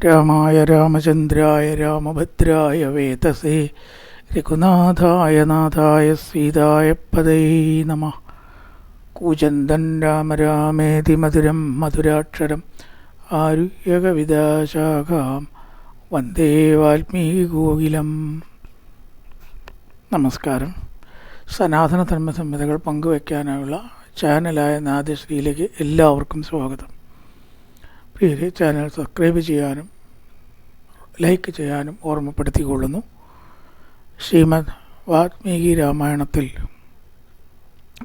രാമായ രാമചന്ദ്രായ രാമഭദ്രായ വേതസേ രഘുനാഥായ നാഥായ സീതായ പദൈ നമഃ. കൂജന്തൻ രാമ രാമേതി മധുരം മധുരാക്ഷരം ആരുഹ്യകവിതാശാഖാം വന്ദേ വാൽമീകികോകിലം. നമസ്കാരം. സനാതന ധർമ്മസംഹിതകൾ പങ്കുവയ്ക്കാനുള്ള ചാനലായ നാദശ്രീയിലേക്ക് എല്ലാവർക്കും സ്വാഗതം. പ്രിയരെ, ചാനൽ സബ്സ്ക്രൈബ് ചെയ്യാനും ലൈക്ക് ചെയ്യാനും ഓർമ്മപ്പെടുത്തിക്കൊള്ളുന്നു. ശ്രീമദ് വാൽമീകി രാമായണത്തിൽ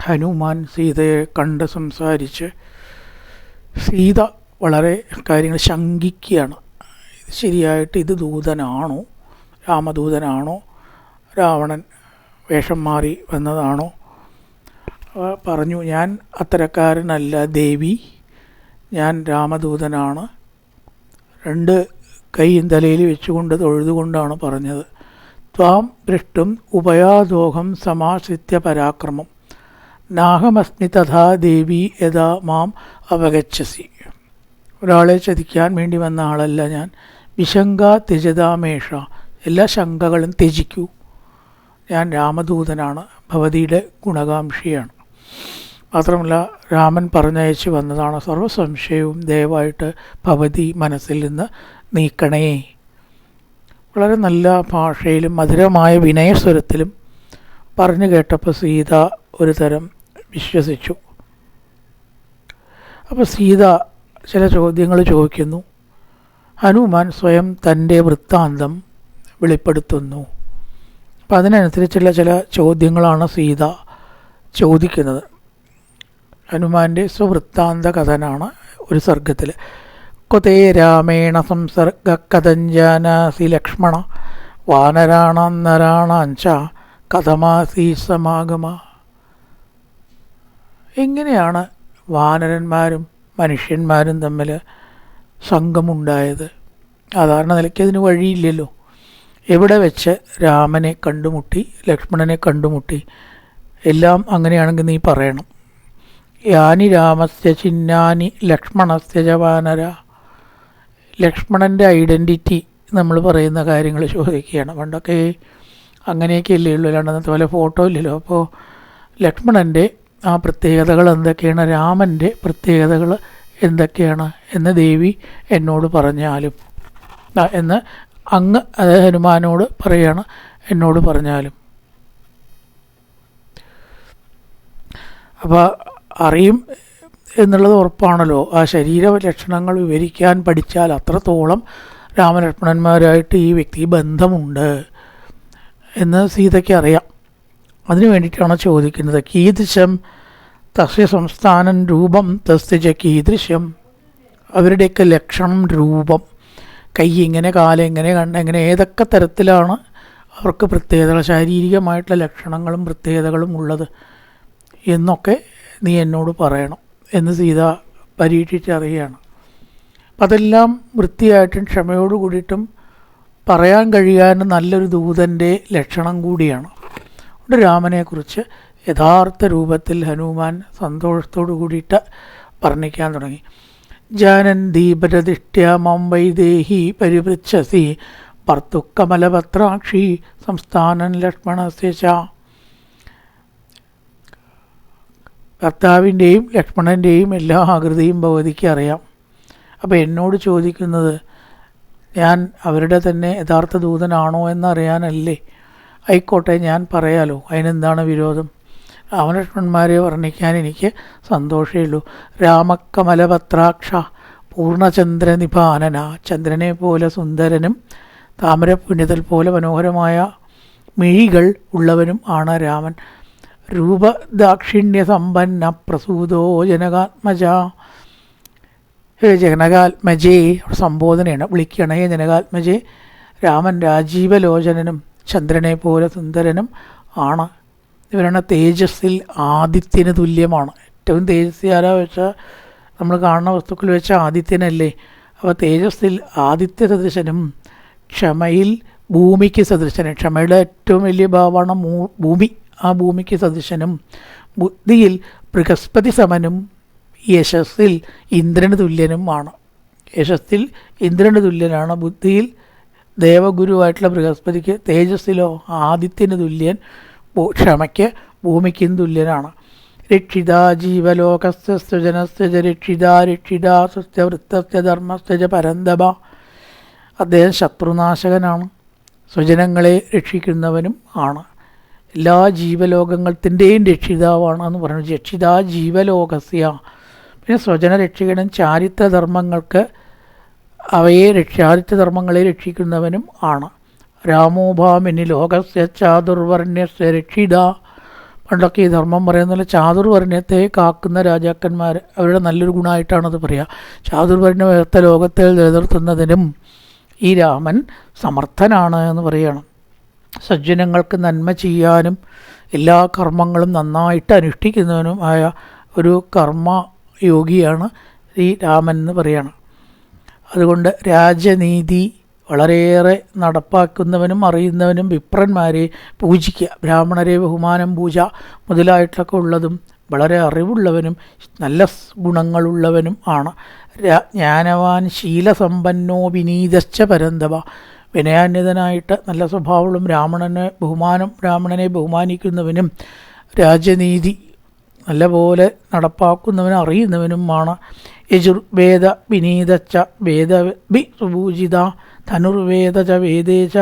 ഹനുമാൻ സീതയെ കണ്ട് സംസാരിച്ച് സീത വളരെ കാര്യങ്ങൾ ശങ്കിക്കുകയാണ്. ശരിയായിട്ട് ഇത് ദൂതനാണോ, രാമദൂതനാണോ, രാവണൻ വേഷം മാറി വന്നതാണോ? പറഞ്ഞു, ഞാൻ അത്തരക്കാരനല്ല ദേവി, ഞാൻ രാമദൂതനാണ്. രണ്ട് കൈയും തലയിൽ വെച്ചുകൊണ്ട് തൊഴുതുകൊണ്ടാണ് പറഞ്ഞത്. ത്വാം ദൃഷ്ടും ഉപയാദോഹം സമാശ്രിത്യ പരാക്രമം നാഹമസ്മി തഥാ ദേവി യഥാ മാം അവഗച്ഛസി. ഒരാളെ ചതിക്കാൻ വേണ്ടി വന്ന ആളല്ല ഞാൻ. വിശങ്ക ത്യജതാമേഷ, എല്ലാ ശങ്കകളും ത്യജിക്കൂ. ഞാൻ രാമദൂതനാണ്, ഭവതിയുടെ ഗുണകാംക്ഷിയാണ്. മാത്രമല്ല, രാമൻ പറഞ്ഞയച്ച് വന്നതാണ്. സർവ്വസംശയവും ദയവായിട്ട് ഭവതി മനസ്സിൽ നിന്ന് നീക്കണേ. വളരെ നല്ല ഭാഷയിലും മധുരമായ വിനയസ്വരത്തിലും പറഞ്ഞു കേട്ടപ്പോൾ സീത ഒരു തരം വിശ്വസിച്ചു. അപ്പോൾ സീത ചില ചോദ്യങ്ങൾ ചോദിക്കുന്നു. ഹനുമാൻ സ്വയം തൻ്റെ വൃത്താന്തം വെളിപ്പെടുത്തുന്നു. അപ്പം അതിനനുസരിച്ചുള്ള ചില ചോദ്യങ്ങളാണ് സീത ചോദിക്കുന്നത്. ഹനുമാൻ്റെ സ്വവൃത്താന്ത കഥനാണ് ഒരു സർഗത്തിൽ. കൊതേ രാമേണ സംസർഗ കഥഞ്ജാനാസി ലക്ഷ്മണ വാനരാണാന്നരാണാഞ്ച കഥമാസീ സമാഗമ. എങ്ങനെയാണ് വാനരന്മാരും മനുഷ്യന്മാരും തമ്മിൽ സംഘമുണ്ടായത്? സാധാരണ നിലയ്ക്ക് അതിന് വഴിയില്ലല്ലോ. എവിടെ വെച്ച് രാമനെ കണ്ടുമുട്ടി, ലക്ഷ്മണനെ കണ്ടുമുട്ടി? എല്ലാം അങ്ങനെയാണെങ്കിൽ നീ പറയണം. യാനി രാമസ്യ ചിഹ്നാനി ലക്ഷ്മണസ്യ ച വാനര. ലക്ഷ്മണൻ്റെ ഐഡൻറ്റിറ്റി നമ്മൾ പറയുന്ന കാര്യങ്ങൾ ചോദിക്കുകയാണ്. പണ്ടൊക്കെ അങ്ങനെയൊക്കെ അല്ലേ ഉള്ളൂ, അല്ലാണ്ട് അന്നത്തെ പോലെ ഫോട്ടോ ഇല്ലല്ലോ. അപ്പോൾ ലക്ഷ്മണൻ്റെ ആ പ്രത്യേകതകൾ എന്തൊക്കെയാണ്, രാമൻ്റെ പ്രത്യേകതകൾ എന്തൊക്കെയാണ് എന്ന് ദേവി എന്നോട് പറഞ്ഞാലും എന്ന് അങ്ങ് അത് ഹനുമാനോട് പറയുകയാണ്, എന്നോട് പറഞ്ഞാലും. അപ്പോൾ അറിയും എന്നുള്ളത് ഉറപ്പാണല്ലോ. ആ ശരീര ലക്ഷണങ്ങൾ വിവരിക്കാൻ പഠിച്ചാൽ അത്രത്തോളം രാമലക്ഷ്മണന്മാരായിട്ട് ഈ വ്യക്തി ബന്ധമുണ്ട് എന്ന് സീതയ്ക്ക് അറിയാം. അതിനു വേണ്ടിയിട്ടാണ് ചോദിക്കുന്നത്. കീദൃശം തസ്യ സംസ്ഥാനം രൂപം തസ്യ ച കീദൃശം. അവരുടെയൊക്കെ ലക്ഷണം, രൂപം, കൈ എങ്ങനെ, കാലെങ്ങനെ, കണ്ണെങ്ങനെ, ഏതൊക്കെ തരത്തിലാണ് അവർക്ക് പ്രത്യേകതകൾ, ശാരീരികമായിട്ടുള്ള ലക്ഷണങ്ങളും പ്രത്യേകതകളും ഉള്ളത് എന്നൊക്കെ നീ എന്നോട് പറയണം എന്ന് സീത പരീക്ഷിച്ചറിയുകയാണ്. അപ്പം അതെല്ലാം വൃത്തിയായിട്ടും ക്ഷമയോട് കൂടിയിട്ടും പറയാൻ കഴിയാൻ നല്ലൊരു ദൂതൻ്റെ ലക്ഷണം കൂടിയാണ്. അതുകൊണ്ട് രാമനെക്കുറിച്ച് യഥാർത്ഥ രൂപത്തിൽ ഹനുമാൻ സന്തോഷത്തോടു കൂടിയിട്ട് വർണ്ണിക്കാൻ തുടങ്ങി. ജാനൻ ദീപരദിഷ്ട്യ മം വൈദേഹി പരിപൃച്ഛസി ഭർത്തുക്കമലപത്രാക്ഷി സംസ്ഥാനൻ ലക്ഷ്മണസ്യ ച. ഭർത്താവിൻ്റെയും ലക്ഷ്മണൻ്റെയും എല്ലാ ആകൃതിയും ഭഗവതിക്ക് അറിയാം. അപ്പോൾ എന്നോട് ചോദിക്കുന്നത് ഞാൻ അവരുടെ തന്നെ യഥാർത്ഥ ദൂതനാണോ എന്നറിയാനല്ലേ? ആയിക്കോട്ടെ, ഞാൻ പറയാലോ, അതിനെന്താണ് വിരോധം? രാമലക്ഷ്മണന്മാരെ വർണ്ണിക്കാൻ എനിക്ക് സന്തോഷമേ ഉള്ളൂ. രാമക്കമലപത്രാക്ഷ പൂർണ്ണചന്ദ്രനിഭാനന. ചന്ദ്രനെ പോലെ സുന്ദരനും താമരപ്പുണ്യത്തിൽ പോലെ മനോഹരമായ മിഴികൾ ഉള്ളവനും ആണ് രാമൻ. രൂപദാക്ഷിണ്യസമ്പന്ന പ്രസൂതോ ജനകാത്മജ. ജനകാത്മജേ സംബോധനയാണ്, വിളിക്കണേ ജനകാത്മജേ. രാമൻ രാജീവലോചനനും ചന്ദ്രനെ പോലെ സുന്ദരനും ആണ്. ഇവരാണ് തേജസ്സിൽ ആദിത്യന് തുല്യമാണ്. ഏറ്റവും തേജസ്സി ആരാ വെച്ചാൽ നമ്മൾ കാണുന്ന വസ്തുക്കൾ വെച്ച ആദിത്യനല്ലേ. അപ്പോൾ തേജസ്സിൽ ആദിത്യ സദൃശനും ക്ഷമയിൽ ഭൂമിക്ക് സദൃശനും, ക്ഷമയുടെ ഏറ്റവും വലിയ ഭാവമാണ് ഭൂമി, ആ ഭൂമിക്ക് സദൃശനും, ബുദ്ധിയിൽ ബൃഹസ്പതി സമനും യശസ്സിൽ ഇന്ദ്രന് തുല്യനുമാണ്. യശസ്സിൽ ഇന്ദ്രന് തുല്യനാണ്, ബുദ്ധിയിൽ ദേവഗുരുവായിട്ടുള്ള ബൃഹസ്പതിക്ക്, തേജസ്സിലോ ആദിത്യന് തുല്യൻ, ക്ഷമയ്ക്ക് ഭൂമിക്കും തുല്യനാണ്. രക്ഷിത ജീവലോകസ്യ സൃജനസ്യ രക്ഷിത രക്ഷിത സ്വസ്യ വൃത്തസ്യ ധർമ്മസ്യ പരന്തപ. അദ്ദേഹം ശത്രുനാശകനാണ്, സ്വജനങ്ങളെ രക്ഷിക്കുന്നവനും ആണ്, എല്ലാ ജീവലോകത്തിൻ്റെയും രക്ഷിതാവാണ് എന്ന് പറയുന്നത്. രക്ഷിത ജീവലോകസ്യ. പിന്നെ സ്വജന രക്ഷിക്കണം, ചാരിത്രധർമ്മങ്ങൾക്ക് ചാരിത്രധർമ്മങ്ങളെ രക്ഷിക്കുന്നവനും ആണ്. രാമോഭാമിനി ലോകസ്യ ചാതുർവർണ്ണ്യസ്യ രക്ഷിത. പണ്ടൊക്കെ ഈ ധർമ്മം പറയുന്നില്ല, ചാതുർവർണ്ണ്യത്തെ കാക്കുന്ന രാജാക്കന്മാർ, അവരുടെ നല്ലൊരു ഗുണമായിട്ടാണത് പറയുക. ചാതുർവർണ്ണ വ്യവസ്ഥ ലോകത്തെ നിലനിർത്തുന്നതിനും ഈ രാമൻ സമർത്ഥനാണ് എന്ന് പറയുകയാണ്. സജ്ജനങ്ങൾക്ക് നന്മ ചെയ്യാനും എല്ലാ കർമ്മങ്ങളും നന്നായിട്ട് അനുഷ്ഠിക്കുന്നവനും ആയ ഒരു കർമ്മയോഗിയാണ് ഈ രാമൻ എന്ന് പറയുകയാണ്. അതുകൊണ്ട് രാജനീതി വളരെയേറെ നടപ്പാക്കുന്നവനും അറിയുന്നവനും വിപ്രന്മാരെ പൂജിക്കുക, ബ്രാഹ്മണരെ ബഹുമാനം പൂജ മുതലായിട്ടൊക്കെ ഉള്ളതും വളരെ അറിവുള്ളവനും നല്ല ഗുണങ്ങളുള്ളവനും ആണ്. ജ്ഞാനവാൻ ശീലസമ്പന്നോ വിനീതശ്ച പരന്തവ. വിനയാന്വിതനായിട്ട് നല്ല സ്വഭാവമുള്ള ബ്രാഹ്മണനെ ബഹുമാനിക്കുന്നവനും രാജനീതി നല്ലപോലെ നടപ്പാക്കുന്നവനും അറിയുന്നവനുമാണ്. യജുർവേദ വിനീതച്ച വേദവി സുപൂജിത ധനുർവേദ ച വേദേച്ച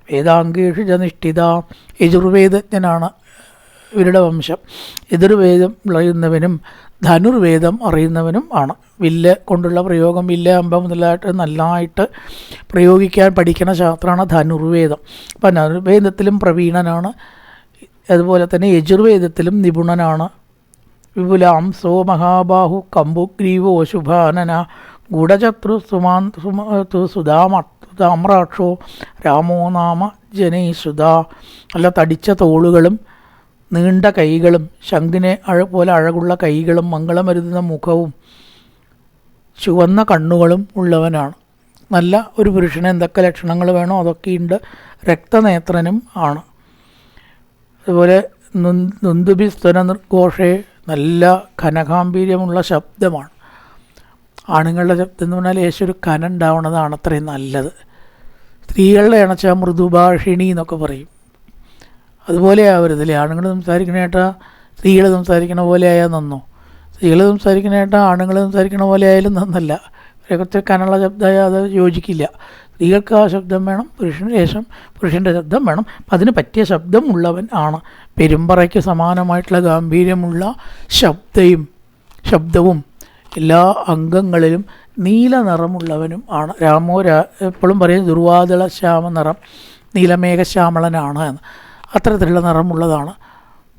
വേദാംഗേഷു ച നിഷ്ഠിത. യജുർവേദജ്ഞനാണ് ഇവരുടെ വംശം. എതിർവേദം അറിയുന്നവനും ധനുർവേദം അറിയുന്നവനും ആണ്. വില്ല് കൊണ്ടുള്ള പ്രയോഗം, വില്ല് അമ്പ മുതലായിട്ട് നല്ലതായിട്ട് പ്രയോഗിക്കാൻ പഠിക്കുന്ന ശാസ്ത്രമാണ് ധനുർവേദം. അപ്പം ധനുർവേദത്തിലും പ്രവീണനാണ്, അതുപോലെ തന്നെ യജുർവേദത്തിലും നിപുണനാണ്. വിപുലാംസോ മഹാബാഹു കമ്പുഗ്രീവോ ശുഭാനന ഗൂഢചത്രു സുധാമ്രാക്ഷോ രാമോ നാമ ജനൈസുത. നല്ല തടിച്ച തോളുകളും നീണ്ട കൈകളും ശംഖിനെ പോലെ അഴകുള്ള കൈകളും മംഗളമരുതുന്ന മുഖവും ചുവന്ന കണ്ണുകളും ഉള്ളവനാണ്. നല്ല ഒരു പുരുഷന് എന്തൊക്കെ ലക്ഷണങ്ങൾ വേണോ അതൊക്കെയുണ്ട്. രക്തനേത്രനും ആണ്. അതുപോലെ നൊന്തുബിസ്തന നിർഘോഷേ, നല്ല ഘനഗാംഭീര്യമുള്ള ശബ്ദമാണ്. ആണുങ്ങളുടെ ശബ്ദം എന്ന് പറഞ്ഞാൽ യേശൊരു കനം ഉണ്ടാവുന്നതാണ് അത്രയും നല്ലത്. സ്ത്രീകളുടെ അണച്ചാൽ മൃദുഭാഷിണി എന്നൊക്കെ പറയും. അതുപോലെ ആവരുതല്ലേ, ആണുങ്ങൾ സംസാരിക്കണേട്ടാ സ്ത്രീകൾ സംസാരിക്കണ പോലെ ആയാൽ നന്നോ? സ്ത്രീകൾ സംസാരിക്കണേട്ടാ ആണുങ്ങൾ സംസാരിക്കണ പോലെ ആയാലും നന്നല്ല. കുറച്ച് കനുള്ള ശബ്ദമായ അത് യോജിക്കില്ല. സ്ത്രീകൾക്ക് ആ ശബ്ദം വേണം, പുരുഷന് ശേഷം പുരുഷൻ്റെ ശബ്ദം വേണം. അപ്പം അതിന് പറ്റിയ ശബ്ദം ഉള്ളവൻ ആണ്. പെരുമ്പറയ്ക്ക് സമാനമായിട്ടുള്ള ഗാംഭീര്യമുള്ള ശബ്ദവും എല്ലാ അംഗങ്ങളിലും നീല നിറമുള്ളവനും ആണ്. എപ്പോഴും പറയും ദുർവാദള ശ്യാമ നിറം, നീലമേഘശ്യാമളനാണ് എന്ന്. അത്തരത്തിലുള്ള നിറമുള്ളതാണ്.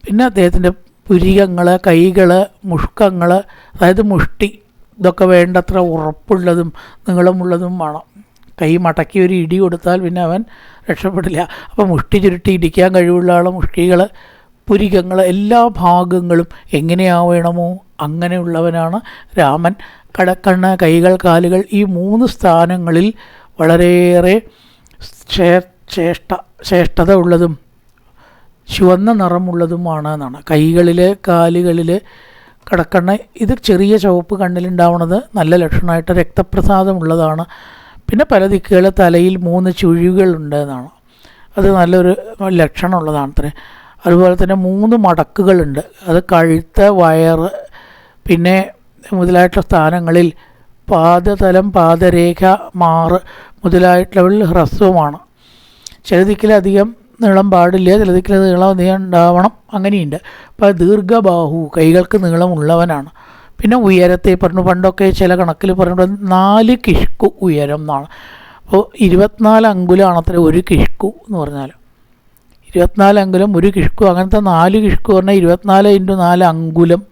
പിന്നെ അദ്ദേഹത്തിൻ്റെ പുരികങ്ങൾ, കൈകൾ, മുഷ്കങ്ങൾ, അതായത് മുഷ്ടി, ഇതൊക്കെ വേണ്ടത്ര ഉറപ്പുള്ളതും നീളമുള്ളതും വേണം. കൈ മടക്കി ഒരു ഇടി കൊടുത്താൽ പിന്നെ അവൻ രക്ഷപ്പെടില്ല. അപ്പോൾ മുഷ്ടി ചുരുട്ടി ഇടിക്കാൻ കഴിവുള്ള ആൾ, മുഷ്ടികൾ, പുരികങ്ങൾ, എല്ലാ ഭാഗങ്ങളും എങ്ങനെയാവണമോ അങ്ങനെയുള്ളവനാണ് രാമൻ. കടക്കണ്ണ്, കൈകൾ, കാലുകൾ, ഈ 3 സ്ഥാനങ്ങളിൽ വളരെയേറെ ശ്രേഷ്ഠത ഉള്ളതും ചുവന്ന നിറമുള്ളതുമാണ് എന്നാണ്. കൈകളിൽ, കാലുകളിൽ, കടക്കണ്ണ്, ഇത് ചെറിയ ചുവപ്പ് കണ്ണിലുണ്ടാവുന്നത് നല്ല ലക്ഷണമായിട്ട് രക്തപ്രസാദമുള്ളതാണ്. പിന്നെ പല ദിക്കുകളിൽ തലയിൽ 3 ചുഴികളുണ്ട് എന്നാണ്. അത് നല്ലൊരു ലക്ഷണമുള്ളതാണ് അത്രേ. അതുപോലെ തന്നെ 3 മടക്കുകളുണ്ട്. അത് കഴുത്ത്, വയറ്, പിന്നെ മുതലായിട്ടുള്ള സ്ഥാനങ്ങളിൽ പാദതലം, പാദരേഖ, മാറ് മുതലായിട്ടുള്ളവരിൽ ഹ്രസ്വമാണ്. ചില ദിക്കിലധികം നീളം പാടില്ല, ചില ദിക്കിൽ നീളം അധികം ഉണ്ടാവണം, അങ്ങനെയുണ്ട്. അപ്പോൾ ദീർഘബാഹു, കൈകൾക്ക് നീളമുള്ളവനാണ്. പിന്നെ ഉയരത്തെ പറഞ്ഞു, പണ്ടൊക്കെ ചില കണക്കിൽ പറഞ്ഞിട്ട് 4 കിഷ്കു ഉയരം എന്നാണ്. അപ്പോൾ 24 അങ്കുലമാണ് അത്ര ഒരു കിഷ്കു എന്ന് പറഞ്ഞാൽ. 24 അങ്കുലം ഒരു കിഷ്കു, അങ്ങനത്തെ 4 കിഷ്കു പറഞ്ഞാൽ 24 × 4 അങ്കുലം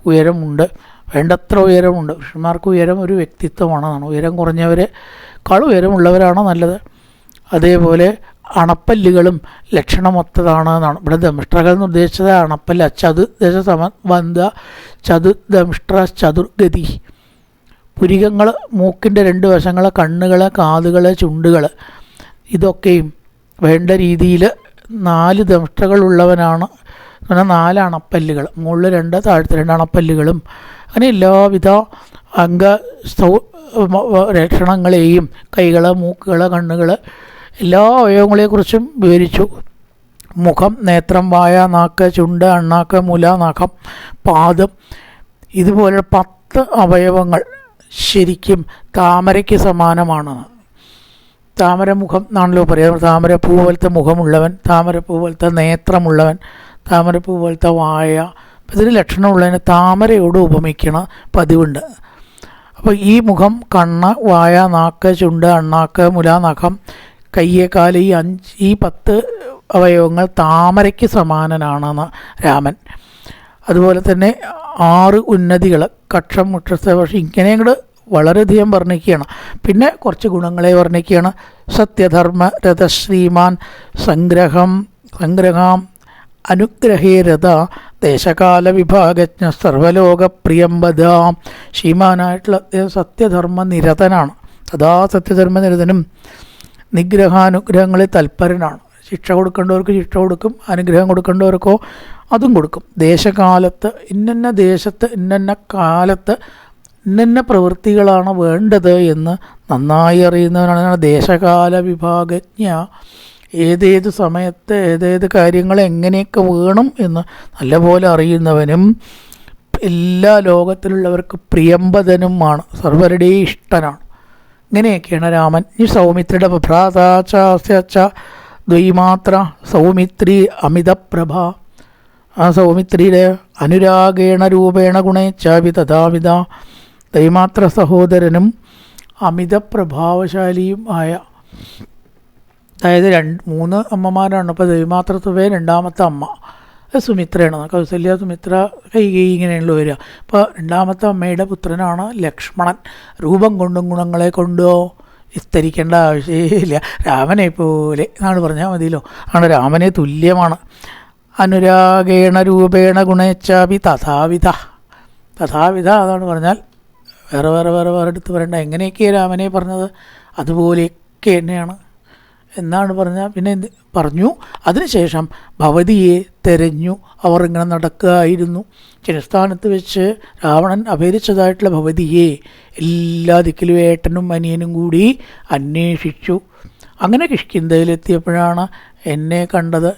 ഉയരമുണ്ട്. വേണ്ടത്ര ഉയരമുണ്ട്. പുരുഷന്മാർക്ക് ഉയരം ഒരു വ്യക്തിത്വമാണെന്നാണ്. ഉയരം കുറഞ്ഞവരെക്കാൾ ഉയരമുള്ളവരാണ് നല്ലത്. അതേപോലെ അണപ്പല്ലുകളും ലക്ഷണമൊത്തതാണ് എന്നാണ്. ഇവിടെ ദംഷ്ട്രകൾ എന്ന് ഉദ്ദേശിച്ചത് അണപ്പല്ല. ചതുർദശ സമബന്ധ ചതുർദംഷ്ട്ര ചതുർഗതി. പുരികങ്ങൾ, മൂക്കിൻ്റെ 2 വശങ്ങൾ, കണ്ണുകൾ, കാതുകൾ, ചുണ്ടുകൾ, ഇതൊക്കെയും വേണ്ട രീതിയിൽ 4 ദംഷ്ട്രകളുള്ളവനാണ്. അങ്ങനെ 4 അണപ്പല്ലുകൾ, മുകളിൽ 2, താഴത്തെ 2 അണപ്പല്ലുകളും, അങ്ങനെ എല്ലാവിധ ലക്ഷണങ്ങളെയും കൈകൾ, മൂക്കുകൾ, കണ്ണുകൾ, എല്ലാ അവയവങ്ങളെക്കുറിച്ചും വിവരിച്ചു. മുഖം, നേത്രം, വായ, നാക്ക്, ചുണ്ട്, അണ്ണാക്ക്, മുല, നഖം, പാദം, ഇതുപോലെ 10 അവയവങ്ങൾ ശരിക്കും താമരയ്ക്ക് സമാനമാണ്. താമരമുഖം എന്നാണല്ലോ പറയുക. താമരപ്പൂ പോലത്തെ മുഖമുള്ളവൻ, താമരപ്പൂ പോലത്തെ നേത്രമുള്ളവൻ, താമരപ്പൂ പോലത്തെ വായ. ഇതിന് ലക്ഷണമുള്ളതിന് താമരയോട് ഉപമിക്കണ പതിവുണ്ട്. അപ്പോൾ ഈ മുഖം, കണ്ണ്, വായ, നാക്ക്, ചുണ്ട്, അണ്ണാക്ക്, മുല, നഖം, കയ്യ്, കാല്, ഈ 10 അവയവങ്ങൾ താമരയ്ക്ക് സമാനനാണെന്ന് രാമൻ. അതുപോലെ തന്നെ 6 ഉന്നതികൾ, കക്ഷം, മുക്ഷസ്ഥ, പക്ഷെ ഇങ്ങനെ അങ്ങോട്ട് വളരെയധികം വർണ്ണിക്കുകയാണ്. പിന്നെ കുറച്ച് ഗുണങ്ങളെ വർണ്ണിക്കുകയാണ്. സത്യധർമ്മ രഥശ്രീമാൻ സംഗ്രഹാം അനുഗ്രഹേ രഥ ദേശകാല വിഭാഗജ്ഞ സർവലോകപ്രിയംബദാം. ശ്രീമാനായിട്ടുള്ള സത്യധർമ്മ നിരതനാണ്. സദാ സത്യധർമ്മ നിരതനും നിഗ്രഹാനുഗ്രഹങ്ങളിൽ തൽപരനാണ്. ശിക്ഷ കൊടുക്കേണ്ടവർക്ക് ശിക്ഷ കൊടുക്കും, അനുഗ്രഹം കൊടുക്കേണ്ടവർക്കോ അതും കൊടുക്കും. ദേശകാലത്ത് ഇന്നന്ന ദേശത്ത് ഇന്നന്ന കാലത്ത് ഇന്നന്ന പ്രവൃത്തികളാണ് വേണ്ടത് എന്ന് നന്നായി അറിയുന്നവനാണ് ദേശകാല വിഭാഗജ്ഞ. ഏതേത് സമയത്ത് ഏതേത് കാര്യങ്ങൾ എങ്ങനെയൊക്കെ വേണം എന്ന് നല്ലപോലെ അറിയുന്നവനും എല്ലാ ലോകത്തിലുള്ളവർക്ക് പ്രിയംബദനുമാണ്, സർവരുടെയും ഇഷ്ടനാണ്. ഇങ്ങനെയൊക്കെയാണ് രാമൻ. ഈ സൗമിത്രിയുടെ ഭ്രാതാച്ച ദ്വൈമാത്ര സൗമിത്രി അമിതപ്രഭ. ആ സൗമിത്രിയുടെ അനുരാഗേണ രൂപേണ ഗുണേച്ഛാപി തഥാവിധ. ദ്വൈമാത്ര സഹോദരനും അമിത പ്രഭാവശാലിയും ആയ, അതായത് 3 അമ്മമാരാണ്. അപ്പോൾ ദ്വൈമാത്രത്വേ രണ്ടാമത്തെ അമ്മ സുമിത്രയാണ്. കൗസല്യ, സുമിത്ര, കൈകേയി ഇങ്ങനെയുള്ള വരിക. അപ്പോൾ രണ്ടാമത്തെ അമ്മയുടെ പുത്രനാണ് ലക്ഷ്മണൻ. രൂപം കൊണ്ടും ഗുണങ്ങളെ കൊണ്ടോ വിസ്തരിക്കേണ്ട ആവശ്യമില്ല. രാമനെ പോലെ എന്നാണ് പറഞ്ഞാൽ മതിയല്ലോ. ആണ് രാമനെ തുല്യമാണ്. അനുരാഗേണ രൂപേണ ഗുണേച്ഛാപി തഥാവിധ. തഥാവിധ അതാണ് പറഞ്ഞാൽ വേറെ വേറെ വേറെ വേറെ എടുത്ത് പറയണ്ട. എങ്ങനെയൊക്കെയാണ് രാമനെ പറഞ്ഞത് അതുപോലെയൊക്കെ തന്നെയാണ് എന്നാണ് പറഞ്ഞാൽ. പിന്നെ പറഞ്ഞു അതിനുശേഷം ഭവതിയെ തെരഞ്ഞു. അവർ ഇങ്ങനെ നടക്കുകയായിരുന്നു. ചിരസ്ഥാനത്ത് വെച്ച് രാവണൻ അപഹരിച്ചതായിട്ടുള്ള ഭവതിയെ എല്ലാ ദിക്കിലും ഏട്ടനും അനിയനും കൂടി അന്വേഷിച്ചു. അങ്ങനെ കിഷ്കിന്ധയിലെത്തിയപ്പോഴാണ് എന്നെ കണ്ടത്.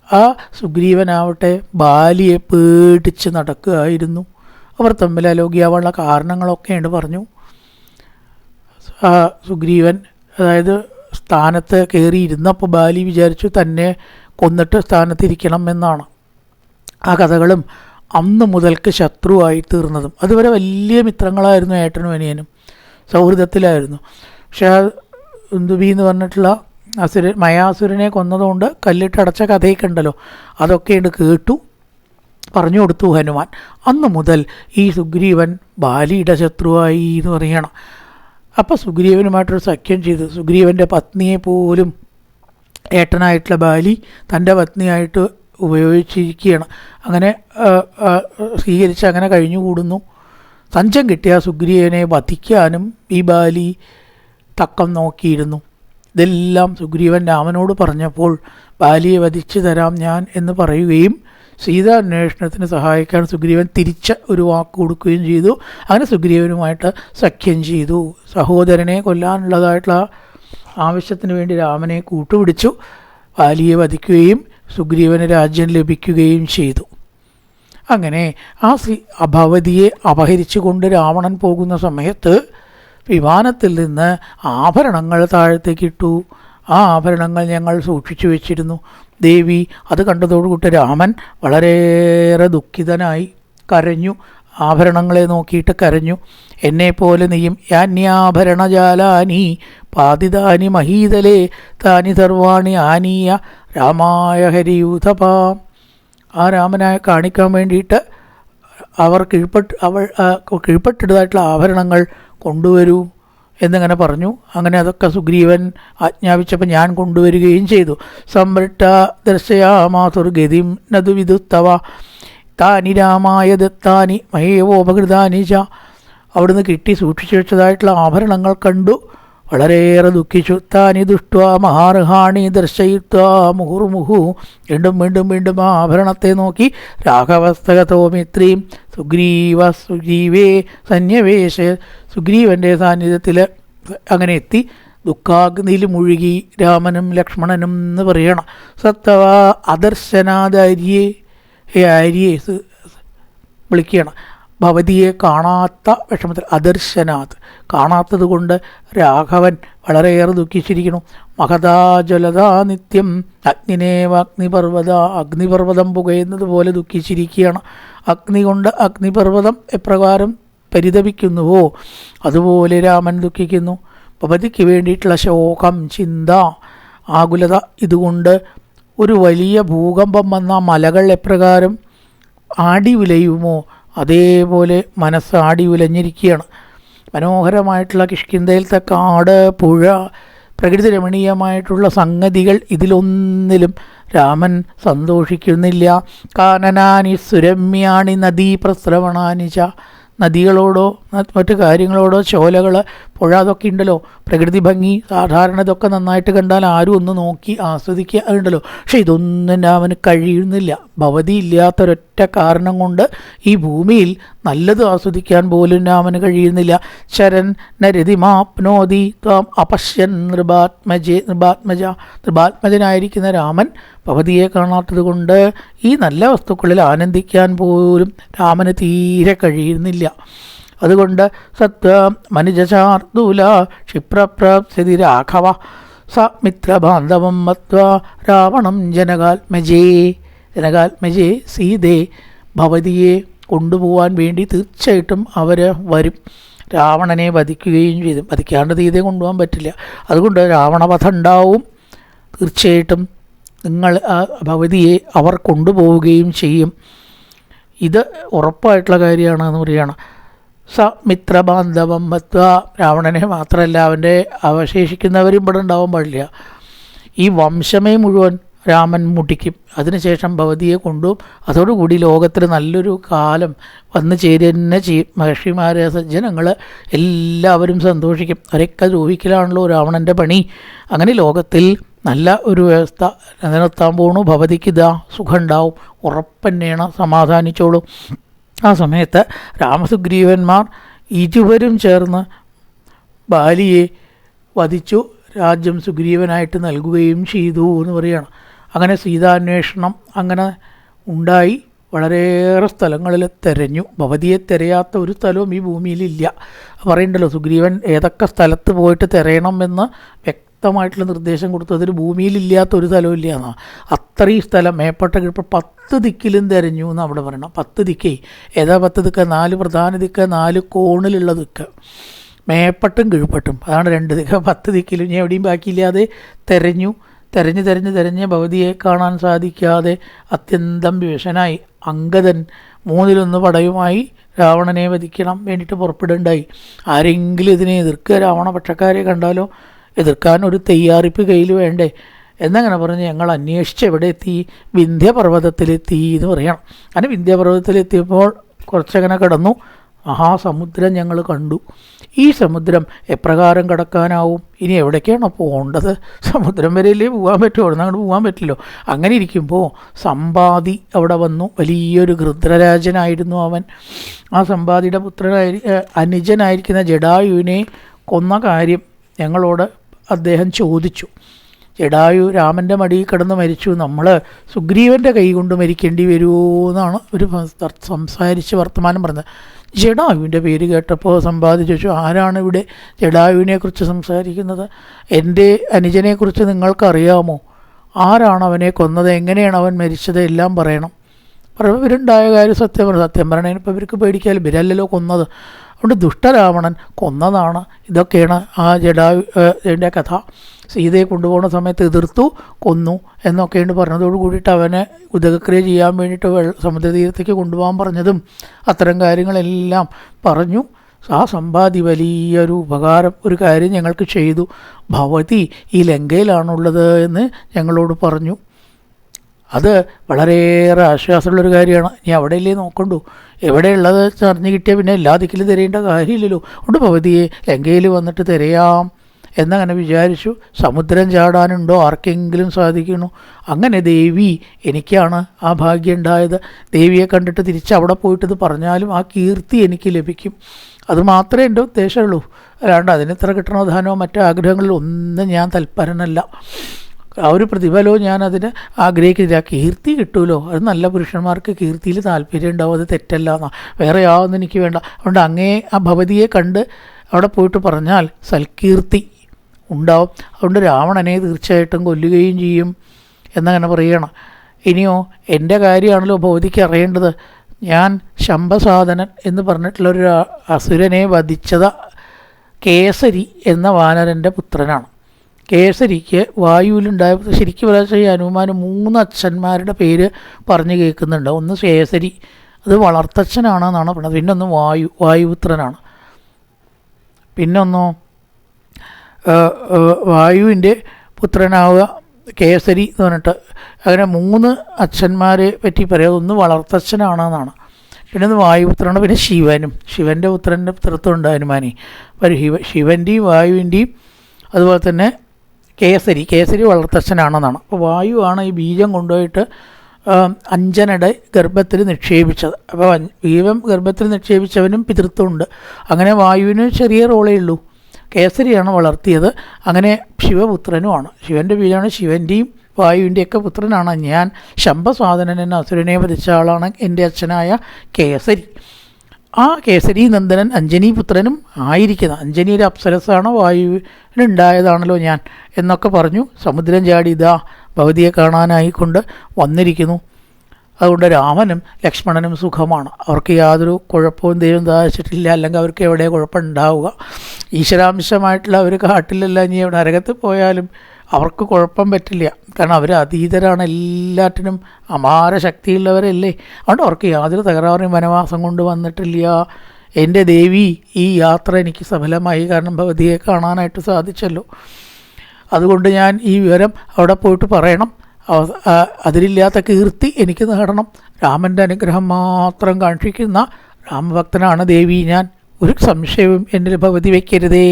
ആ സുഗ്രീവനാവട്ടെ ബാലിയെ പേടിച്ച് നടക്കുകയായിരുന്നു. അവർ തമ്മിൽ അലോഗ്യാവാനുള്ള കാരണങ്ങളൊക്കെയുണ്ട് പറഞ്ഞു. സുഗ്രീവൻ അതായത് സ്ഥാനത്ത് കയറിയിരുന്നപ്പോൾ ബാലി വിചാരിച്ചു തന്നെ കൊന്നിട്ട് സ്ഥാനത്തിരിക്കണം എന്നാണ്. ആ കഥകളും അന്ന് മുതൽക്ക് ശത്രുവായി തീർന്നതും. അതുവരെ വലിയ മിത്രങ്ങളായിരുന്നു ഏട്ടനും അനിയനും, സൗഹൃദത്തിലായിരുന്നു. പക്ഷേ ഉന്തുബി എന്ന് പറഞ്ഞിട്ടുള്ള മയാസുരനെ കൊന്നതുകൊണ്ട് കല്ലിട്ടടച്ച കഥയൊക്കെ ഉണ്ടല്ലോ, അതൊക്കെയുണ്ട് കേട്ടു പറഞ്ഞു കൊടുത്തു ഹനുമാൻ. അന്ന് മുതൽ ഈ സുഗ്രീവൻ ബാലിയുടെ ശത്രുവായി എന്ന് പറയണം. അപ്പോൾ സുഗ്രീവനുമായിട്ടൊരു സഖ്യം ചെയ്തു. സുഗ്രീവൻ്റെ പത്നിയെ പോലും ഏട്ടനായിട്ടുള്ള ബാലി തൻ്റെ പത്നിയായിട്ട് ഉപയോഗിച്ചിരിക്കുകയാണ്. അങ്ങനെ സ്വീകരിച്ച് അങ്ങനെ കഴിഞ്ഞുകൂടുന്നു. തഞ്ചം കിട്ടിയ സുഗ്രീവനെ വധിക്കാനും ഈ ബാലി തക്കം നോക്കിയിരുന്നു. ഇതെല്ലാം സുഗ്രീവൻ രാമനോട് പറഞ്ഞപ്പോൾ ബാലിയെ വധിച്ചു തരാം ഞാൻ എന്ന് പറയുകയും സീതാന്വേഷണത്തിന് സഹായിക്കാൻ സുഗ്രീവൻ തിരിച്ച ഒരു വാക്ക് കൊടുക്കുകയും ചെയ്തു. അങ്ങനെ സുഗ്രീവനുമായിട്ട് സഖ്യം ചെയ്തു. സഹോദരനെ കൊല്ലാനുള്ളതായിട്ടുള്ള ആവശ്യത്തിന് വേണ്ടി രാമനെ കൂട്ടുപിടിച്ചു. ബാലിയെ വധിക്കുകയും സുഗ്രീവന് രാജ്യം ലഭിക്കുകയും ചെയ്തു. അങ്ങനെ ആ ഭവതിയെ അപഹരിച്ചു കൊണ്ട് രാവണൻ പോകുന്ന സമയത്ത് വിമാനത്തിൽ നിന്ന് ആഭരണങ്ങൾ താഴത്തേക്കിട്ടു. ആ ആഭരണങ്ങൾ ഞങ്ങൾ സൂക്ഷിച്ചു വെച്ചിരുന്നു. ദേവി അത് കണ്ടതോടുകൂടി രാമൻ വളരെയേറെ ദുഃഖിതനായി കരഞ്ഞു. ആഭരണങ്ങളെ നോക്കിയിട്ട് കരഞ്ഞു. എന്നെപ്പോലെ നീയും യാന്യാഭരണജാലാനി പാതിതാനി മഹീതലേ താനി സർവാണി ആനീയ രാമായ ഹരിയൂഥപാം. ആ രാമനായി കാണിക്കാൻ വേണ്ടിയിട്ട് അവർ കീഴ്പ്പെട്ടിട്ടതായിട്ടുള്ള ആഭരണങ്ങൾ കൊണ്ടുവരൂ എന്നിങ്ങനെ പറഞ്ഞു. അങ്ങനെ അതൊക്കെ സുഗ്രീവൻ ആജ്ഞാപിച്ചപ്പോൾ ഞാൻ കൊണ്ടുവരികയും ചെയ്തു. സംവൃട്ട ദർശയാമാസുർഗതിം നതു വിദുത്തവ താനി രാമായ ദത്താനി മഹേവോപകൃതാനി ച. അവിടുന്ന് കിട്ടി സൂക്ഷിച്ചു വെച്ചതായിട്ടുള്ള ആഭരണങ്ങൾ കണ്ടു. വളരെയേറെ ദുഃഖിച്ചു. താനി ദുഷ്ട്വാ മഹാർഹാണി ദർശയിത്വാ മുഹുർമുഹു. വീണ്ടും വീണ്ടും വീണ്ടും ആ ആഭരണത്തെ നോക്കി രാഘവസ്തകതോ മിത്രീം സുഗ്രീവേ സന്യവേശ. സുഗ്രീവൻ്റെ സാന്നിധ്യത്തിൽ അങ്ങനെ എത്തി ദുഃഖാഗ്നിയിൽ മുഴുകി രാമനും ലക്ഷ്മണനും എന്ന് പറയണം. സത്തവ അദർശനാദാര്യേ, ഹേ ആര്യേ വിളിക്കുകയാണ്. ഭവതിയെ കാണാത്ത വിഷമത്തിൽ, അദർശനാഥ് കാണാത്തത് കൊണ്ട് രാഘവൻ വളരെയേറെ ദുഃഖിച്ചിരിക്കുന്നു. മഹതാ ജലതാ നിത്യം അഗ്നിനേവ അഗ്നിപർവ്വത. അഗ്നിപർവ്വതം പുകയുന്നത് പോലെ ദുഃഖിച്ചിരിക്കുകയാണ്. അഗ്നി കൊണ്ട് അഗ്നിപർവ്വതം എപ്രകാരം പരിതപിക്കുന്നുവോ അതുപോലെ രാമൻ ദുഃഖിക്കുന്നു. ഭവതിക്ക് വേണ്ടിയിട്ടുള്ള ശോകം, ചിന്ത, ആകുലത, ഇതുകൊണ്ട് ഒരു വലിയ ഭൂകമ്പം വന്ന മലകൾ എപ്രകാരം ആടി ഉലയുമോ അതേപോലെ മനസ്സ് ആടി ഉലഞ്ഞിരിക്കുകയാണ്. മനോഹരമായിട്ടുള്ള കിഷ്കിന്ധയിലത്തെ കാട്, പുഴ, പ്രകൃതി രമണീയമായിട്ടുള്ള സംഗതികൾ, ഇതിലൊന്നിലും രാമൻ സന്തോഷിക്കുന്നില്ല. കാനനാനി സുരമ്യാണി നദീ പ്രസ്രവണാനി ച. നദികളോടോ മറ്റു കാര്യങ്ങളോടോ, ചോലകൾ, പുഴ, അതൊക്കെ ഉണ്ടല്ലോ, പ്രകൃതി ഭംഗി സാധാരണ ഇതൊക്കെ നന്നായിട്ട് കണ്ടാൽ ആരും ഒന്ന് നോക്കി ആസ്വദിക്കുക ഉണ്ടല്ലോ. പക്ഷെ ഇതൊന്നും രാമന് കഴിയുന്നില്ല. ഭവതി ഇല്ലാത്തൊരൊറ്റ കാരണം കൊണ്ട് ഈ ഭൂമിയിൽ നല്ലത് ആസ്വദിക്കാൻ പോലും രാമന് കഴിയുന്നില്ല. ശരൻ നരതിമാപ്നോതി ത്വാം അപശ്യൻ നൃപാത്മജനായിരിക്കുന്ന രാമൻ ഭവതിയെ കാണാത്തത് കൊണ്ട് ഈ നല്ല വസ്തുക്കളിൽ ആനന്ദിക്കാൻ പോലും രാമന് തീരെ കഴിയുന്നില്ല. അതുകൊണ്ട് സത്വ മനുജശാർദൂല ക്ഷിപ്രപ്രാപ്സ്യതി രാഘവ സ മിത്രബാന്ധവം മത്വ രാവണം ജനകാത്മജേ സീതേ. ഭവതിയെ കൊണ്ടുപോകാൻ വേണ്ടി തീർച്ചയായിട്ടും അവർ വരും. രാവണനെ വധിക്കുകയും ചെയ്തു. വധിക്കാണ്ട് സീതയെ കൊണ്ടുപോകാൻ പറ്റില്ല. അതുകൊണ്ട് രാവണവധം ഉണ്ടാവും. തീർച്ചയായിട്ടും നിങ്ങൾ ഭവതിയെ അവർ കൊണ്ടുപോവുകയും ചെയ്യും. ഇത് ഉറപ്പായിട്ടുള്ള കാര്യമാണെന്ന് പറയുകയാണ്. സ മിത്രബാന്ധവം മത്വ. രാവണനെ മാത്രമല്ല, അവൻ്റെ അവശേഷിക്കുന്നവരും ഇവിടെ ഉണ്ടാവാൻ പാടില്ല. ഈ വംശമേ മുഴുവൻ രാമൻ മുടിക്കും. അതിനുശേഷം ഭവതിയെ കൊണ്ടും അതോടുകൂടി ലോകത്തിൽ നല്ലൊരു കാലം വന്നു ചേരുന്ന ചെയ്യും. മഹർഷിമാരെ, സജ്ജനങ്ങൾ എല്ലാവരും സന്തോഷിക്കും. അവരൊക്കെ ദ്രോഹിക്കലാണല്ലോ രാവണൻ്റെ പണി. അങ്ങനെ ലോകത്തിൽ നല്ല ഒരു വ്യവസ്ഥ നിലനിർത്താൻ പോണു. ഭവതിക്ക് ഇതാ സുഖം ഉണ്ടാവും, ഉറപ്പന്നെയാണ്, സമാധാനിച്ചോളും. ആ സമയത്ത് രാമസുഗ്രീവന്മാർ ഇരുവരും ചേർന്ന് ബാലിയെ വധിച്ചു. രാജ്യം സുഗ്രീവനായിട്ട് നൽകുകയും ചെയ്തു എന്ന് പറയുകയാണ്. അങ്ങനെ സീതാന്വേഷണം അങ്ങനെ ഉണ്ടായി. വളരെയേറെ സ്ഥലങ്ങളിൽ തിരഞ്ഞു. ഭവതിയെ തിരയാത്ത ഒരു സ്ഥലവും ഈ ഭൂമിയിലില്ല. പറയണ്ടല്ലോ, സുഗ്രീവൻ ഏതൊക്കെ സ്ഥലത്ത് പോയിട്ട് തിരയണമെന്ന് വ്യക്തമായിട്ടുള്ള നിർദ്ദേശം കൊടുത്തതിൽ ഭൂമിയിലില്ലാത്തൊരു സ്ഥലവും എന്നാണ്. അത്രയും സ്ഥലം മേപ്പെട്ട കിഴപ്പ് 10 ദിക്കിലും തിരഞ്ഞു എന്ന് അവിടെ പറയണം. 10 ദിക്കേ. ഏതാ 10 ദിക്ക്? 4 പ്രധാന ദിക്ക്, 4 കോണിലുള്ള ദിക്ക്, മേപ്പട്ടും കിഴപ്പട്ടും. അതാണ് 2 ദിക്ക്. 10 ദിക്കിലും ഞാൻ എവിടെയും ബാക്കിയില്ലാതെ തെരഞ്ഞ് ഭവതിയെ കാണാൻ സാധിക്കാതെ അത്യന്തം വിവശനായി അംഗദൻ 3-1 പടയുമായി രാവണനെ വധിക്കണം വേണ്ടിയിട്ട് പുറപ്പെടുണ്ടായി. ആരെങ്കിലും ഇതിനെ എതിർക്കുക, രാവണപക്ഷക്കാരെ കണ്ടാലോ എതിർക്കാൻ ഒരു തയ്യാറിപ്പ് കയ്യിൽ വേണ്ടേ? എന്നങ്ങനെ പറഞ്ഞ് ഞങ്ങൾ അന്വേഷിച്ച് എവിടെ എത്തി? വിന്ധ്യപർവ്വതത്തിലെത്തി എന്ന് പറയണം. അങ്ങനെ വിന്ധ്യപർവ്വതത്തിലെത്തിയപ്പോൾ കുറച്ചങ്ങനെ കിടന്നു. മഹാസമുദ്രം ഞങ്ങൾ കണ്ടു. ഈ സമുദ്രം എപ്രകാരം കടക്കാനാവും? ഇനി എവിടേക്കാണോ പോകേണ്ടത്? സമുദ്രം വരെയല്ലേ പോകാൻ പറ്റുമോ? അവിടെ നിന്ന് അങ്ങോട്ട് പോകാൻ പറ്റില്ലോ. അങ്ങനെ ഇരിക്കുമ്പോൾ സമ്പാതി അവിടെ വന്നു. വലിയൊരു ഗൃധ്രരാജനായിരുന്നു അവൻ. ആ സമ്പാദിയുടെ അനുജനായിരിക്കുന്ന ജടായുവിനെ കൊന്ന കാര്യം ഞങ്ങളോട് അദ്ദേഹം ചോദിച്ചു. ജടായു രാമൻ്റെ മടിയിൽ കിടന്ന് മരിച്ചു, നമ്മൾ സുഗ്രീവൻ്റെ കൈ കൊണ്ട് മരിക്കേണ്ടി വരുമോ എന്നാണ് ഒരു സംസാരിച്ച് വർത്തമാനം പറഞ്ഞത്. ജടായുവിൻ്റെ പേര് കേട്ടപ്പോൾ സമ്പാദി ചോദിച്ചു, ആരാണ് ഇവിടെ ജടായുവിനെക്കുറിച്ച് സംസാരിക്കുന്നത്? എൻ്റെ അനുജനെക്കുറിച്ച് നിങ്ങൾക്കറിയാമോ? ആരാണ് അവനെ കൊന്നത്? എങ്ങനെയാണ് അവൻ മരിച്ചത്? എല്ലാം പറയണം. പറയുമ്പോൾ ഇവരുണ്ടായ കാര്യം സത്യം പറയണേന് ഇപ്പോൾ ഇവർക്ക് പേടിക്കാലും ഇവരല്ലല്ലോ കൊന്നത്. അതുകൊണ്ട് ദുഷ്ടരാവണൻ കൊന്നതാണ്. ഇതൊക്കെയാണ് ആ ജടായുവിൻ്റെ കഥ. സീതയെ കൊണ്ടുപോകുന്ന സമയത്ത് എതിർത്തു, കൊന്നു എന്നൊക്കെയാണ് പറഞ്ഞതോട് കൂടിയിട്ട് അവനെ ഉദകക്രിയ ചെയ്യാൻ വേണ്ടിയിട്ട് സമുദ്രതീരത്തേക്ക് കൊണ്ടുപോകാൻ പറഞ്ഞതും അത്തരം കാര്യങ്ങളെല്ലാം പറഞ്ഞു. ആ സമ്പാദി വലിയൊരു ഉപകാരം, ഒരു കാര്യം ഞങ്ങൾക്ക് ചെയ്തു. ഭവതി ഈ ലങ്കയിലാണുള്ളത് എന്ന് ഞങ്ങളോട് പറഞ്ഞു. അത് വളരെയേറെ ആശ്വാസമുള്ളൊരു കാര്യമാണ്. ഇനി അവിടെയല്ലേ നോക്കണ്ടു, എവിടെയുള്ളത് അറിഞ്ഞു കിട്ടിയാൽ പിന്നെ എല്ലാ ദിക്കിലും തിരയേണ്ട കാര്യമില്ലല്ലോ. അതുകൊണ്ട് ഭവതിയെ ലങ്കയിൽ വന്നിട്ട് തിരയാം എന്നങ്ങനെ വിചാരിച്ചു. സമുദ്രം ചാടാനുണ്ടോ ആർക്കെങ്കിലും സാധിക്കണു? അങ്ങനെ ദേവി, എനിക്കാണ് ആ ഭാഗ്യം ഉണ്ടായത്. ദേവിയെ കണ്ടിട്ട് തിരിച്ച് അവിടെ പോയിട്ടത് പറഞ്ഞാലും ആ കീർത്തി എനിക്ക് ലഭിക്കും. അതുമാത്രമേ എൻ്റെ ഉദ്ദേശമുള്ളൂ. അല്ലാണ്ട് അതിനെത്ര കിട്ടണോ ധനമോ മറ്റോ ആഗ്രഹങ്ങളിൽ ഒന്നും ഞാൻ തൽപരനല്ല. ആ ഒരു പ്രതിഫലവും ഞാൻ അതിന് ആഗ്രഹിക്കുന്നില്ല. കീർത്തി കിട്ടുമല്ലോ, അത് നല്ല പുരുഷന്മാർക്ക് കീർത്തിയിൽ താല്പര്യം ഉണ്ടാവും, അത് തെറ്റല്ല എന്നാ. വേറെ യാതൊന്നും എനിക്ക് വേണ്ട. അതുകൊണ്ട് അങ്ങേ ആ ഭവതിയെ കണ്ട് അവിടെ പോയിട്ട് പറഞ്ഞാൽ സൽകീർത്തി ഉണ്ടാവും. അതുകൊണ്ട് രാവണനെ തീർച്ചയായിട്ടും കൊല്ലുകയും ചെയ്യും എന്നങ്ങനെ പറയണം. ഇനിയോ എൻ്റെ കാര്യമാണല്ലോ ഭവതിക്ക് അറിയേണ്ടത്. ഞാൻ ശംഭസാധനൻ എന്ന് പറഞ്ഞിട്ടുള്ളൊരു അസുരനെ വധിച്ചത് കേസരി എന്ന വാനരൻ്റെ പുത്രനാണ്. കേസരിക്ക് വായുവിലുണ്ടായ, ശരിക്കും പറയാ ഈ ഹനുമാൻ 3 അച്ഛന്മാരുടെ പേര് പറഞ്ഞു കേൾക്കുന്നുണ്ട്. ഒന്ന് കേസരി, അത് വളർത്തച്ഛനാണെന്നാണ് പറയുന്നത്. പിന്നൊന്ന് വായുപുത്രനാണ്. പിന്നൊന്നോ വായുവിൻ്റെ പുത്രനാവുക കേസരി എന്ന് പറഞ്ഞിട്ട് അങ്ങനെ 3 അച്ഛന്മാരെ പറ്റി പറയാം. ഒന്ന് വളർത്തച്ഛനാണെന്നാണ്. പിന്നെ ഒന്ന് വായുപുത്രനാണ്. പിന്നെ ശിവൻ്റെ പുത്രൻ്റെ പുത്രത്വമുണ്ട് ഹനുമാനി. അപ്പോൾ ശിവൻ്റെയും വായുവിൻ്റെയും അതുപോലെ തന്നെ കേസരി വളർത്തച്ഛനാണെന്നാണ്. അപ്പോൾ വായുവാണ് ഈ ബീജം കൊണ്ടുപോയിട്ട് അഞ്ജനയുടെ ഗർഭത്തിൽ നിക്ഷേപിച്ചത്. അപ്പോൾ ബീജം ഗർഭത്തിൽ നിക്ഷേപിച്ചവനും പിതൃത്വമുണ്ട്. അങ്ങനെ വായുവിന് ചെറിയ റോളേ ഉള്ളൂ. കേസരിയാണ് വളർത്തിയത്. അങ്ങനെ ശിവപുത്രനുമാണ്. ശിവൻ്റെ ബീജമാണ്. ശിവൻ്റെയും വായുവിൻ്റെയൊക്കെ പുത്രനാണ് ഞാൻ. ശംഭസാധനൻ എന്ന അസുരനെ വധിച്ച ആളാണ് എൻ്റെ അച്ഛനായ കേസരി. ആ കേസരി നന്ദനൻ അഞ്ജനീപുത്രനും ആയിരിക്കുന്നത്. അഞ്ജനി ഒരു അപ്സരസാണ്, വായുവിനുണ്ടായതാണല്ലോ ഞാൻ എന്നൊക്കെ പറഞ്ഞു. സമുദ്രം ചാടി ഇതാ ഭവതിയെ കാണാനായിക്കൊണ്ട് വന്നിരിക്കുന്നു. അതുകൊണ്ട് രാമനും ലക്ഷ്മണനും സുഖമാണ്. അവർക്ക് യാതൊരു കുഴപ്പവും ദൈവം ദാഹിച്ചിട്ടില്ല. അല്ലെങ്കിൽ അവർക്ക് എവിടെ കുഴപ്പമുണ്ടാവുക? ഈശ്വരാംശമായിട്ടുള്ള ഒരു കാട്ടിലല്ല, ഇനി എവിടെ നരകത്തിൽ പോയാലും അവർക്ക് കുഴപ്പം പറ്റില്ല. കാരണം അവർ അതീതരാണ്, എല്ലാറ്റിനും അപാര ശക്തിയുള്ളവരല്ലേ. അതുകൊണ്ട് അവർക്ക് യാതൊരു തകരാറും വനവാസം കൊണ്ട് വന്നിട്ടില്ല. എൻ്റെ ദേവി, ഈ യാത്ര എനിക്ക് സഫലമായി. കാരണം ഭവതിയെ കാണാനായിട്ട് സാധിച്ചല്ലോ. അതുകൊണ്ട് ഞാൻ ഈ വിവരം അവിടെ പോയിട്ട് പറയണം. അതിലില്ലാത്ത കീർത്തി എനിക്ക് നേടണം. രാമൻ്റെ അനുഗ്രഹം മാത്രം കാക്ഷിക്കുന്ന രാമഭക്തനാണ് ദേവി ഞാൻ. ഒരു സംശയവും എന്നിൽ ഭവതി വയ്ക്കരുതേ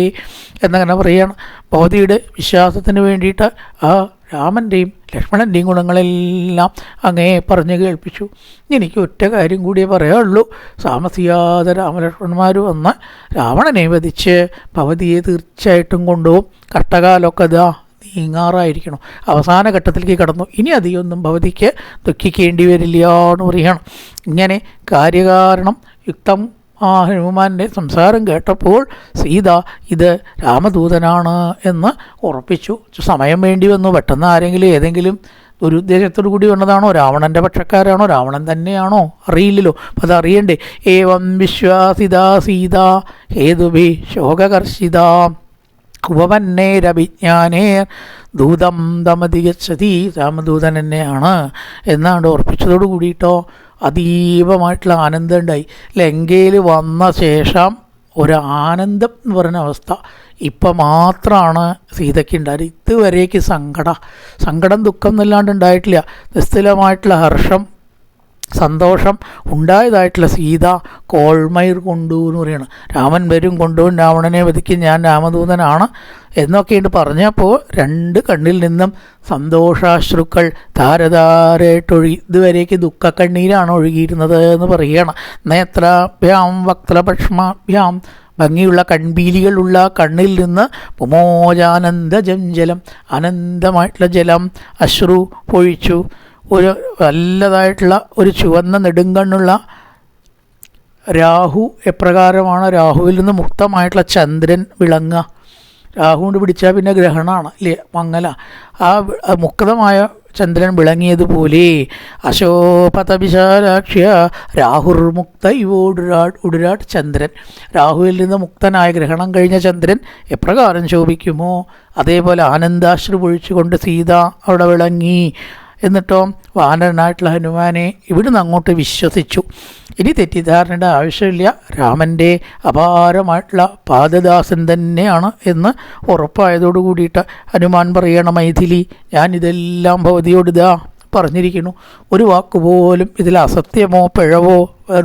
എന്നങ്ങനെ പറയുകയാണ്. ഭവതിയുടെ വിശ്വാസത്തിന് വേണ്ടിയിട്ട് ആ രാമൻ്റെയും ലക്ഷ്മണൻ്റെയും ഗുണങ്ങളെല്ലാം അങ്ങേ പറഞ്ഞു കേൾപ്പിച്ചു. എനിക്ക് ഒറ്റ കാര്യം കൂടിയേ പറയാനുള്ളൂ. താമസിയാതെ രാമലക്ഷ്മണന്മാർ വന്ന് രാവണനെ വധിച്ച് ഭവതിയെ തീർച്ചയായിട്ടും കൊണ്ടുപോകും. കഷ്ടകാലമൊക്കെ ഇതാ നീങ്ങാറായിരിക്കണം, അവസാന ഘട്ടത്തിലേക്ക് കടന്നു. ഇനി അധികമൊന്നും ഭവതിക്ക് ദുഃഖിക്കേണ്ടി വരില്ല എന്ന് പറയുകയാണ്. ഇങ്ങനെ കാര്യകാരണം യുക്തം ആ ഹനുമാൻ്റെ സംസാരം കേട്ടപ്പോൾ സീത ഇത് രാമദൂതനാണ് എന്ന് ഉറപ്പിച്ചു. സമയം വേണ്ടി വന്നു. പെട്ടെന്ന് ആരെങ്കിലും ഏതെങ്കിലും ദുരുദ്ദേശത്തോടു കൂടി വന്നതാണോ? രാവണൻ്റെ പക്ഷക്കാരാണോ? രാവണൻ തന്നെയാണോ? അറിയില്ലല്ലോ. അപ്പം അതറിയണ്ടേ. ഏവം വിശ്വാസിതാ സീത ഹേതുഭി ശോകകർഷിത ഉപപന്നേരഭിജ്ഞാനേർ ദൂതം ദമതിഗച്ഛതി. രാമദൂതൻ തന്നെയാണ് എന്നാണ് ഉറപ്പിച്ചതോട് കൂടിയിട്ടോ അതീവമായിട്ടുള്ള ആനന്ദം ഉണ്ടായി. ലങ്കയിൽ വന്ന ശേഷം ഒരു ആനന്ദം എന്ന് പറയുന്ന അവസ്ഥ ഇപ്പം മാത്രമാണ് സീതയ്ക്ക് ഉണ്ടായത്. ഇതുവരേക്ക് സങ്കടം ദുഃഖം എന്നല്ലാണ്ട് ഉണ്ടായിട്ടില്ല. നിസ്തുലമായിട്ടുള്ള ഹർഷം സന്തോഷം ഉണ്ടായതായിട്ടുള്ള സീത കോൾമയിർ കൊണ്ടു എന്ന് പറയുകയാണ്. രാമൻ വരും, കൊണ്ടുപോകും, രാവണനെ വധിക്കും, ഞാൻ രാമദൂതനാണ് എന്നൊക്കെയുണ്ട് പറഞ്ഞപ്പോൾ 2 കണ്ണിൽ നിന്നും സന്തോഷാശ്രുക്കൾ ധാരധാരയായിട്ടൊഴുകി. ഇതുവരേക്ക് ദുഃഖക്കണ്ണീരാണ് ഒഴുകിയിരുന്നത് എന്ന് പറയുകയാണ്. നേത്രാഭ്യാം വക്ത്രപക്ഷ്മാഭ്യാം ഭംഗിയുള്ള കൺപീലികളുള്ള കണ്ണിൽ നിന്ന് പുമോജാനന്ദ ജലം അനന്തമായിട്ടുള്ള ജലം അശ്രു പൊഴിച്ചു. ഒരു നല്ലതായിട്ടുള്ള ഒരു ചുവന്ന നെടുങ്കണ്ണുള്ള രാഹു എപ്രകാരമാണ് രാഹുവിൽ നിന്ന് മുക്തമായിട്ടുള്ള ചന്ദ്രൻ വിളങ്ങുക. രാഹു കൊണ്ട് പിടിച്ചാൽ പിന്നെ ഗ്രഹണമാണ് അല്ലേ, മങ്ങല. ആ മുക്തമായ ചന്ദ്രൻ വിളങ്ങിയതുപോലെ അശോപത വിശാലാക്ഷ്യ രാഹുർമുക്ത ഉടുരാട് ചന്ദ്രൻ. രാഹുവിൽ നിന്ന് മുക്തനായ ഗ്രഹണം കഴിഞ്ഞ ചന്ദ്രൻ എപ്രകാരം ശോഭിക്കുമോ അതേപോലെ ആനന്ദാശ്രു പൊഴിച്ചുകൊണ്ട് സീത അവിടെ വിളങ്ങി. എന്നിട്ടോ വാനരനായിട്ടുള്ള ഹനുമാനെ ഇവിടുന്ന് അങ്ങോട്ട് വിശ്വസിച്ചു. ഇനി തെറ്റിദ്ധാരണയുടെ ആവശ്യമില്ല. രാമൻ്റെ അപാരമായിട്ടുള്ള പാദദാസൻ തന്നെയാണ് എന്ന് ഉറപ്പായതോടു കൂടിയിട്ട് ഹനുമാൻ പറയണം, മൈഥിലി ഞാനിതെല്ലാം ഭവതിയോട് ഇതാ പറഞ്ഞിരിക്കുന്നു. ഒരു വാക്കുപോലും ഇതിൽ അസത്യമോ പിഴവോ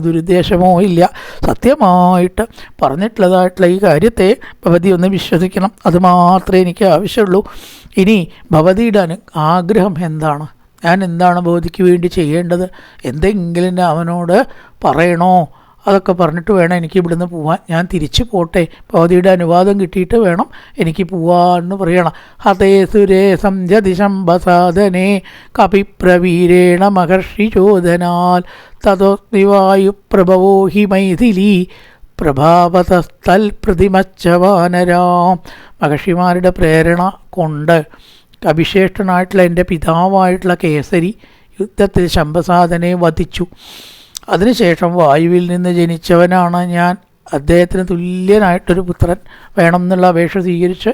ദുരുദ്ദേശമോ ഇല്ല. സത്യമായിട്ട് പറഞ്ഞിട്ടുള്ളതായിട്ടുള്ള ഈ കാര്യത്തെ ഭവതി ഒന്ന് വിശ്വസിക്കണം. അതുമാത്രമേ എനിക്ക് ആവശ്യമുള്ളൂ. ഇനി ഭവതിയുടെ ആഗ്രഹം എന്താണ്? ഞാൻ എന്താണ് ഭവതിക്ക് വേണ്ടി ചെയ്യേണ്ടത്? എന്തെങ്കിലും അവനോട് പറയണോ? അതൊക്കെ പറഞ്ഞിട്ട് വേണം എനിക്ക് ഇവിടുന്ന് പോവാൻ. ഞാൻ തിരിച്ചു പോട്ടെ, ഭവതിയുടെ അനുവാദം കിട്ടിയിട്ട് വേണം എനിക്ക് പോവാന്ന് പറയണം. ഹതേ സുരേ സംജതി ശംഭസാധനേ കപിപ്രവീരേണ മഹർഷി ചോദനാൽ തതോസ്തിവായു പ്രഭവോ ഹി മൈഥിലി പ്രഭാവതസ്ഥൽ പ്രതിമച്ചവാനരാം. മഹർഷിമാരുടെ പ്രേരണ കൊണ്ട് കപിശ്രേഷ്ഠനായിട്ടുള്ള എൻ്റെ പിതാവായിട്ടുള്ള കേസരി യുദ്ധത്തിൽ ശംഭസാധനെ വധിച്ചു. അതിനുശേഷം വായുവിൽ നിന്ന് ജനിച്ചവനാണ് ഞാൻ. അദ്ദേഹത്തിന് തുല്യനായിട്ടൊരു പുത്രൻ വേണം എന്നുള്ള അപേക്ഷ സ്വീകരിച്ച്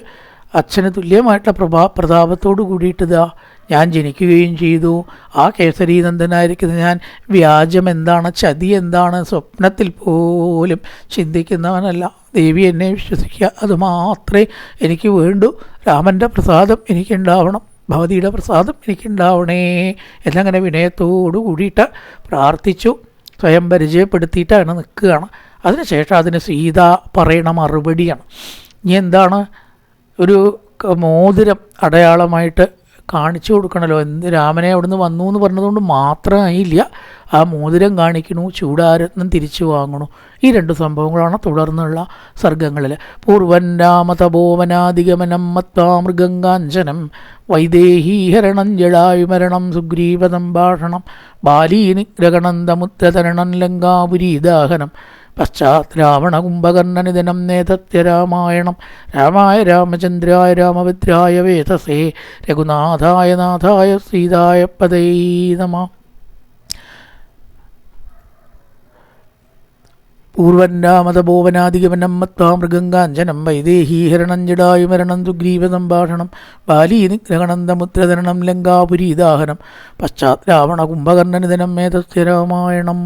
അച്ഛന് തുല്യമായിട്ടുള്ള പ്രതാപത്തോടു കൂടിയിട്ടിതാ ഞാൻ ജനിക്കുകയും ചെയ്തു. ആ കേസരീനന്ദനായിരിക്കുന്ന ഞാൻ വ്യാജം എന്താണ്, ചതി എന്താണ് സ്വപ്നത്തിൽ പോലും ചിന്തിക്കുന്നവനല്ല. ദേവി എന്നെ വിശ്വസിക്കുക, അതുമാത്രമേ എനിക്ക് വേണ്ടൂ. രാമൻ്റെ പ്രസാദം എനിക്കുണ്ടാവണം, ഭവതിയുടെ പ്രസാദം എനിക്കുണ്ടാവണേ എന്നങ്ങനെ വിനയത്തോടു കൂടിയിട്ട് പ്രാർത്ഥിച്ചു. സ്വയം പരിചയപ്പെടുത്തിയിട്ടാണ് നിൽക്കുകയാണ്. അതിനുശേഷം അതിന് സീത പറയണ മറുപടിയാണ്. ഇനി എന്താണ്? ഒരു മോതിരം അടയാളമായിട്ട് കാണിച്ചു കൊടുക്കണമല്ലോ. രാമനെ അവിടുന്ന് വന്നു എന്ന് പറഞ്ഞതുകൊണ്ട് മാത്രമായില്ല, ആ മോതിരം കാണിക്കണു, ചൂടാരത്നം തിരിച്ചു വാങ്ങണു. ഈ രണ്ട് സംഭവങ്ങളാണ് തുടർന്നുള്ള സർഗങ്ങളിൽ. പൂർവൻ രാമതപോവനാധിഗമനം മത്വാ മൃഗങ്കാഞ്ചനം വൈദേഹീഹരണം ജടായുമരണം സുഗ്രീവസംഭാഷണം ബാലീനിഗ്രഹണന്തമുദ്രതരണം ലങ്കാപുരീദാഹനം പശ്ചാത് രാവണകുംഭകർണനിധനം നേതത്യ രാമായണം രാമായ രാമചന്ദ്രായ രാമഭദ്രായ വേതസേ രഘുനാഥായ നാഥായ സീതായ പദൈ നമഃ. പൂർവൻ രാമതപോവനാധിഗമനം മത്വാ മൃഗങ്കാഞ്ചനം വൈദേഹീഹരണം ജടായുമരണം സുഗ്രീവസംഭാഷണം ബാലീനിഗ്രഹണന്തമുദ്രതരണം ലങ്കാപുരീദാഹനം പശ്ചാത് രാവണകുംഭകർണനിധനം മേതസ്യ രാമായണം.